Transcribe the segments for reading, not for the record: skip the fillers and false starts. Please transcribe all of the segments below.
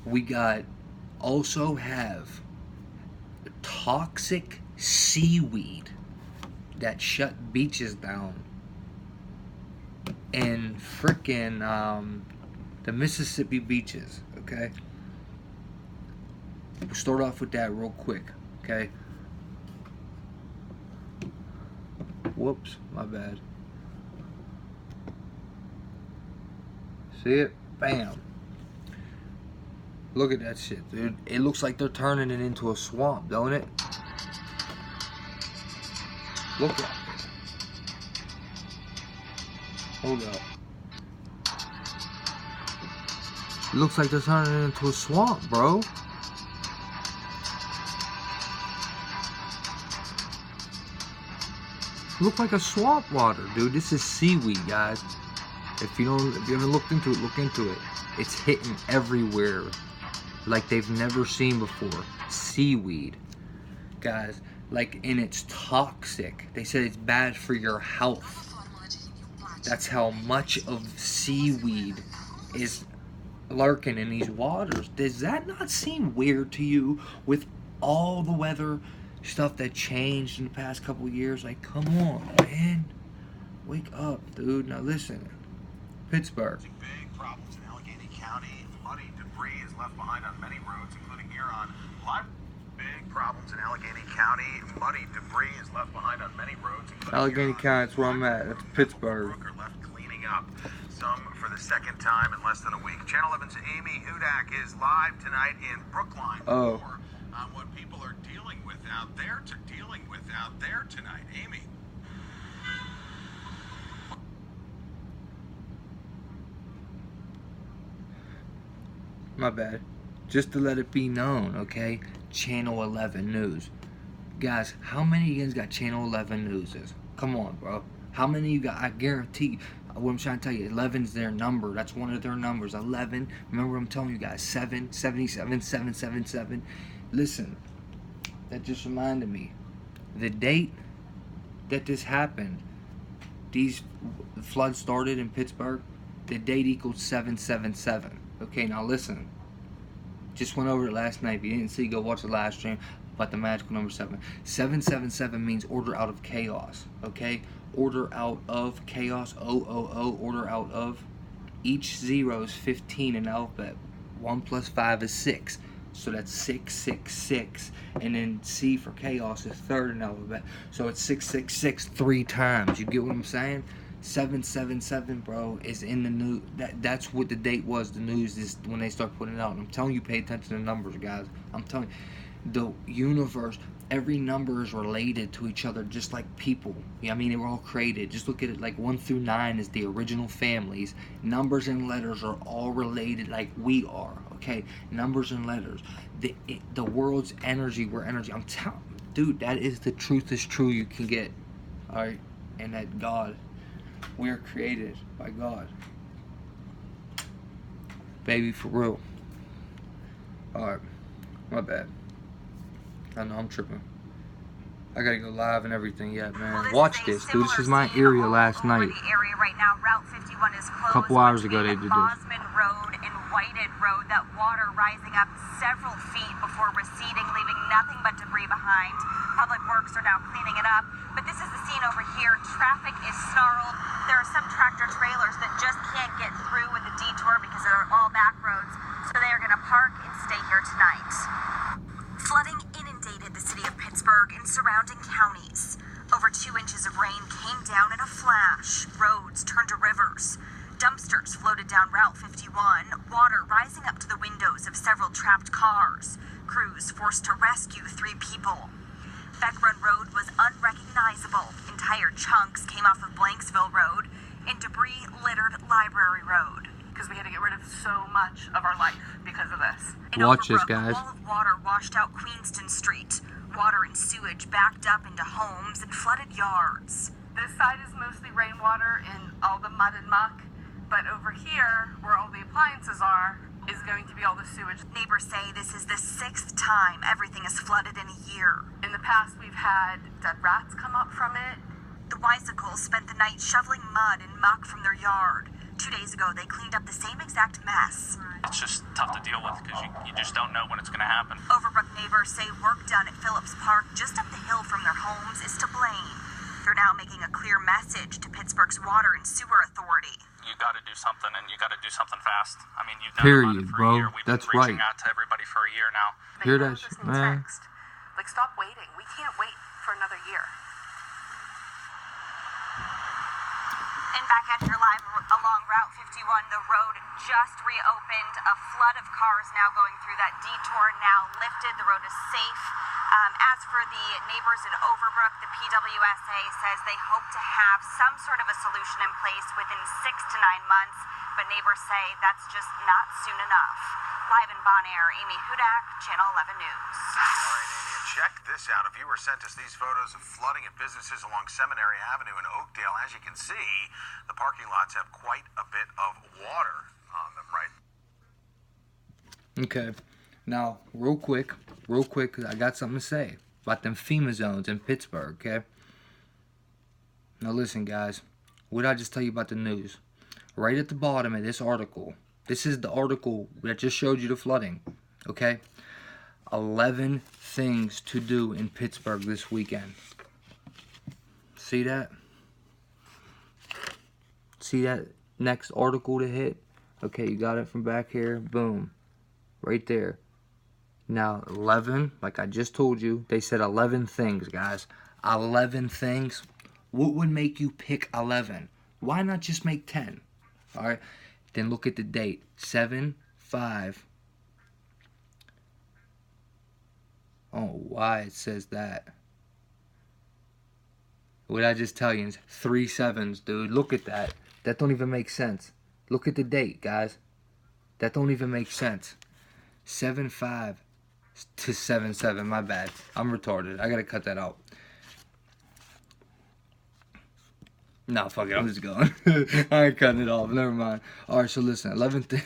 We got also have toxic seaweed that shut beaches down in frickin' the Mississippi beaches, okay? We'll start off with that real quick, okay? Whoops, my bad. See it? Bam. Look at that shit, dude. It looks like they're turning it into a swamp, don't it? Look at it. Hold up. It looks like they're turning it into a swamp, bro. Look like a swamp water, dude. This is seaweed, guys. If you haven't looked into it, look into it. It's hitting everywhere like they've never seen before. Seaweed, guys. Like, and it's toxic. They said it's bad for your health. That's how much of seaweed is lurking in these waters. Does that not seem weird to you with all the weather stuff that changed in the past couple of years? Like, come on, man. Wake up, dude. Now listen. Pittsburgh. Big problems in Allegheny County. Muddy debris is left behind on many roads, including here on Live. Big problems in Allegheny County. Muddy debris is left behind on many roads, including Allegheny County, that's where I'm at. That's Pittsburgh. Are left cleaning up. Some for the second time in less than a week. Channel 11's Amy Hudak is live tonight in Brookline. Oh. For what people are dealing with out there tonight. Amy. My bad. Just to let it be known, okay? Channel 11 News. Guys, how many of you guys got Channel 11 Newses? Come on, bro. How many of you got? I guarantee, what I'm trying to tell you, 11's their number. That's one of their numbers. 11. Remember what I'm telling you guys. 7, 77, 777. Listen, that just reminded me. The date that this happened, these floods started in Pittsburgh, the date equals 777. Okay, now listen. Just went over it last night. If you didn't see, go watch the live stream about the magical number 7. 777 means order out of chaos. Okay? Order out of chaos. O. Order out of. Each 0 is 15 in alphabet. 1 plus 5 is 6. So that's 666. And then C for chaos is third in alphabet. So it's 666 3 times. You get what I'm saying? 777, bro, is in the news. That's what the date was. The news is when they start putting it out. And I'm telling you, pay attention to the numbers, guys. I'm telling you, the universe, every number is related to each other, just like people. Yeah, I mean, they were all created. Just look at it like 1 through 9 is the original families. Numbers and letters are all related, like we are. Okay, numbers and letters. The world's energy, we're energy. I'm telling, dude, that is the truth. Is true. You can get, all right, and that God. We are created by God. Baby, for real. Alright. My bad. I know I'm tripping. I gotta go live and everything yet, man. Watch this, dude. This is my area last night. A couple hours ago they did this. Road and Whited Road, that water rising up several feet before receding, leaving nothing but debris behind. Public Works are now cleaning it up. But this is the scene over here. Traffic is snarled. There are some tractor trailers that just can't get through with the detour because they're all back roads. So they are going to park and stay here tonight. Flooding inundated the city of Pittsburgh and surrounding counties. Over 2 inches of rain came down in a flash. Roads turned to rivers. Dumpsters floated down Route 51, water rising up to the windows of several trapped cars. Crews forced to rescue 3 people. Beck Run Road was unrecognizable. Entire chunks came off of Blanksville Road, and debris littered Library Road. Because we had to get rid of so much of our life because of this. Watch this, guys. A wall of water washed out Queenston Street. Water and sewage backed up into homes and flooded yards. This side is mostly rainwater and all the mud and muck. But over here, where all the appliances are, is going to be all the sewage. Neighbors say this is the 6th time everything is flooded in a year. In the past, we've had dead rats come up from it. The Weissicles spent the night shoveling mud and muck from their yard. 2 days ago, they cleaned up the same exact mess. It's just tough to deal with. south because you just don't know when it's going to happen. Overbrook neighbors say work done at Phillips Park, just up the hill from their homes, is to blame. They're now making a clear message to Pittsburgh's Water and Sewer Authority. You got to do something, and you got to do something fast. I mean, you've done Period, it for bro. a year. We've That's been reaching right. out to everybody for a year now. Hear They that know shit, this new man? text. Like, stop waiting. We can't wait for another year. And back at your live along Route 51, the road just reopened. A flood of cars now going through that detour, now lifted. The road is safe. As for the neighbors in Overbrook, the PWSA says they hope to have some sort of a solution in place within 6 to 9 months, but neighbors say that's just not soon enough. Live in Bon Air, Amy Hudak, Channel 11 News. All right, Amy, and check this out. A viewer sent us these photos of flooding at businesses along Seminary Avenue in Oakdale. As you can see, the parking lots have quite a bit of water on them, right? Okay. Now, real quick, because I got something to say about them FEMA zones in Pittsburgh, okay? Now listen, guys. What did I just tell you about the news? Right at the bottom of this article, this is the article that just showed you the flooding, okay? 11 things to do in Pittsburgh this weekend. See that? See that next article to hit? Okay, you got it from back here. Boom. Right there. Now, 11, like I just told you, they said 11 things, guys. 11 things. What would make you pick 11? Why not just make 10? All right. Then look at the date. 7/5. Oh, why it says that? What I just tell you is 3 7s, dude. Look at that. That don't even make sense. Look at the date, guys. That don't even make sense. 7/5 to 7/7. My bad. I'm retarded. I gotta cut that out. No, fuck it. I'm just going. I ain't cutting it off. Never mind. All right, so listen. 11 things.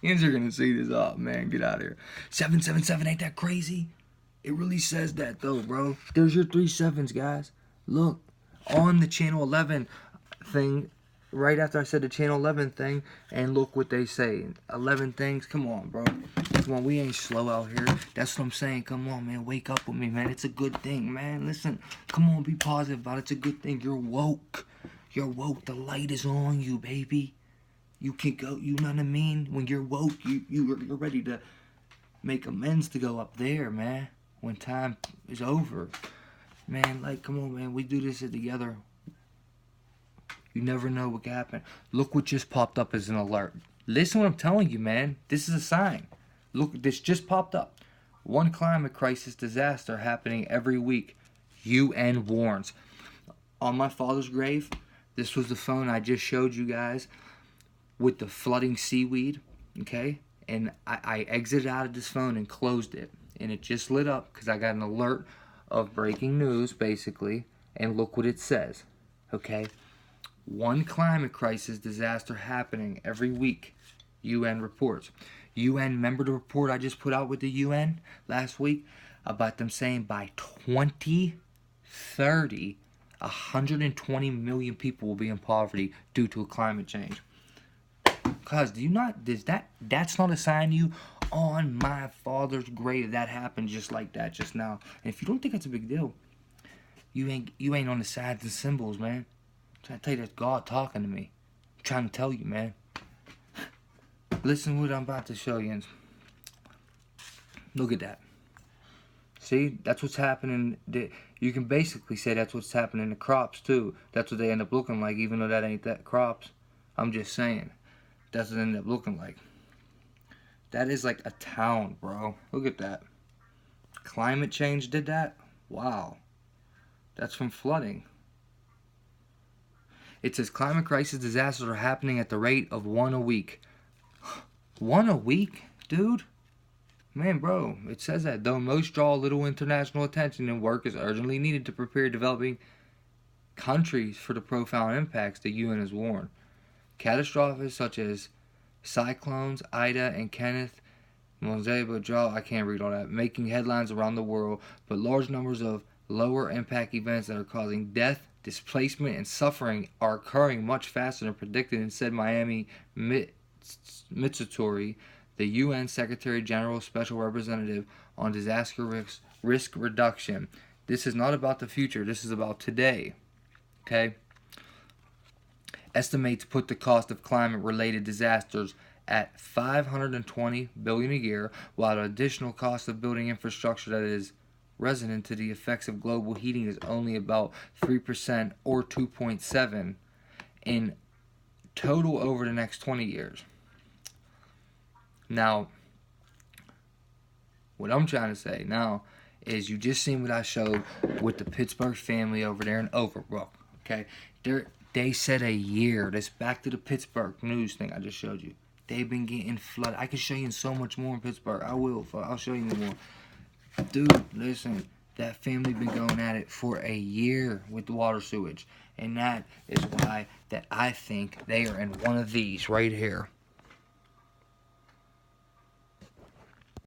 Yins are gonna see this. Oh man, get out of here. 777. Ain't that crazy? It really says that though, bro. There's your 3 7s, guys. Look on the channel 11 thing. Right after I said the channel 11 thing, and look what they say. 11 things. Come on, bro. Come on, we ain't slow out here. That's what I'm saying. Come on, man. Wake up with me, man. It's a good thing, man. Listen. Come on, be positive about it. It's a good thing. You're woke. You're woke. The light is on you, baby. You can go. You know what I mean? When you're woke, you're ready to make amends to go up there, man. When time is over. Man, like, come on, man. We do this together. You never know what can happen. Look what just popped up as an alert. Listen what I'm telling you, man. This is a sign. Look, this just popped up. One climate crisis disaster happening every week. UN warns. On my father's grave, this was the phone I just showed you guys with the flooding seaweed, okay? And I exited out of this phone and closed it. And it just lit up because I got an alert of breaking news, basically. And look what it says, okay? One climate crisis disaster happening every week. UN reports. UN, remember the report I just put out with the UN last week about them saying by 2030, 120 million people will be in poverty due to climate change. Cause that's not a sign to you? On my father's grave, that happened just like that just now. And if you don't think that's a big deal, you ain't on the signs and symbols, man. I'm trying to tell you that's God talking to me. I'm trying to tell you, man. Listen to what I'm about to show you. Look at that. See, that's what's happening. You can basically say that's what's happening in the crops too. That's what they end up looking like, even though that ain't that crops. I'm just saying. That's what it end up looking like. That is like a town, bro. Look at that. Climate change did that? Wow. That's from flooding. It says climate crisis disasters are happening at the rate of 1 a week. 1 a week? Dude? Man, bro. It says that. Though most draw little international attention and work is urgently needed to prepare developing countries for the profound impacts the UN has warned. Catastrophes such as cyclones Ida and Kenneth, I can't read all that, making headlines around the world, but large numbers of lower impact events that are causing death, displacement, and suffering are occurring much faster than predicted, and said Miami Mitsutori, the UN Secretary General Special Representative on Disaster Risk Reduction. This is not about the future. This is about today. Okay? Estimates put the cost of climate-related disasters at $520 billion a year, while the additional cost of building infrastructure that is resonant to the effects of global heating is only about 3% or 2.7 in total over the next 20 years. Now, what I'm trying to say now is you just seen what I showed with the Pittsburgh family over there in Overbrook. Okay, they said a year. That's back to the Pittsburgh news thing I just showed you. They've been getting flooded. I can show you so much more in Pittsburgh. I will. I'll show you more. Dude, listen. That family been going at it for a year with the water sewage. And that is why that I think they are in one of these right here.